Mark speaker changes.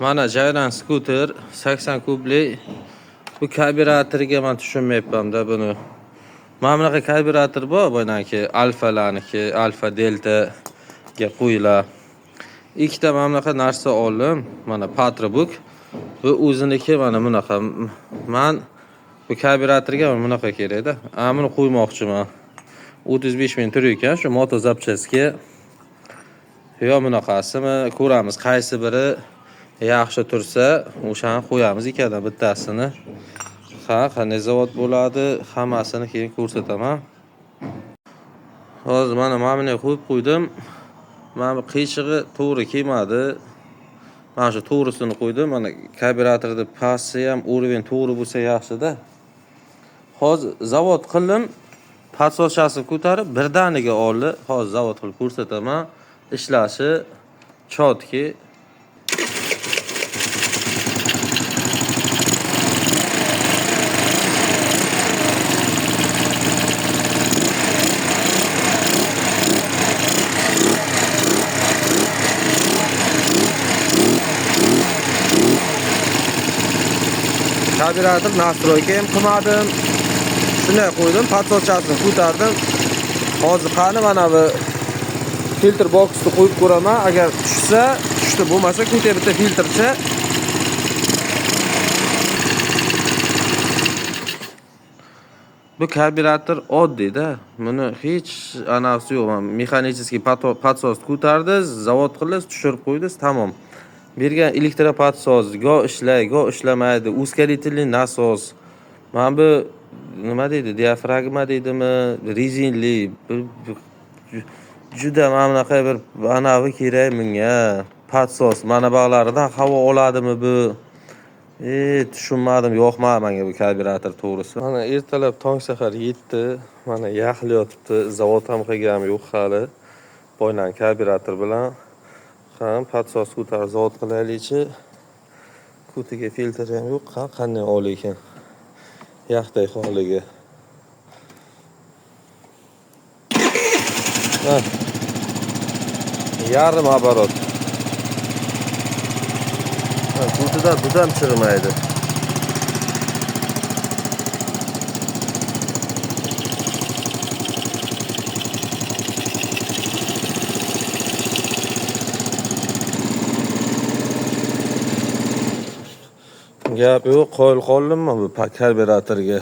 Speaker 1: Mana Jayran skuter 80 kubli. Bu karbüratoriga men tushunmayapman-da buni. Mana bunaqa karbürator bor, bunaki Alfalarniki, Alfa Delta ga qo'yila. Ikkita mana bunaqa narsa oldim. Mana Patrobuk. Bu o'ziniki mana bunaqa. Men bu karbüratorga mana bunaqa kerak-da. Buni qo'ymoqchiman. 35 ming tur ekan shu moto zapchastga. Yo bunaqasimi? Ko'ramiz qaysi biri yaxshi tursa, o'shani qo'yamiz ikkitadan bittasini. Qanday zavod bo'ladi, hammasini keyin ko'rsataman. Hozir mana buni qo'yib qo'ydim. Mana bu qiychig'i to'g'ri kelmadi. Mana shu to'g'risini qo'ydim. Mana karbüratorda pasti ham o'rin to'g'ri bo'lsa yaxshi-da. Hozir zavod qildim. Patsochasini ko'tarib birdaniga oldi. Hozir zavod qilib ko'rsataman. Ishlashi chotki. Karbürator nastroyga ham qilmadim. Shunday qo'ydim, patsochasini ko'tardim. Hozir qani mana bu filtr boxni qo'yib ko'raman. Agar tushsa, tushdi, bo'lmasa ko'ta bitta filtrcha. Bu karbürator oddiy-da. Buni hech anaqasi yo'q. Mexanический patsos ko'tardi, zavod qildi, tushirib qo'ydi, tamom. Bergan elektropatsos go ishlaydi, go ishlamaydi. Ускорительный nasos. Mana bu nima deydi? Diafragma deydimi? Rezinli. Juda mana bunaqa bir anavi kerak menga. Patsos mana bog'laridan havo oladimi bu? Tushunmadim, yo'qmadi menga bu karbürator to'g'risi. Mana ertalab tong sahar 7, mana yaxli yotibdi. Zavod ham qilganim yo'q hali. Boylan karbürator bilan ham patsos ko'tarib zavod qilaylikchi. Kutiga filtr ham yo'q. Qanday ol ekan? Yaxday holiga. Yarim оборот. Kutida budam chirmaydi. Gap yo'q, qo'yil qoldim bu karbüratorga.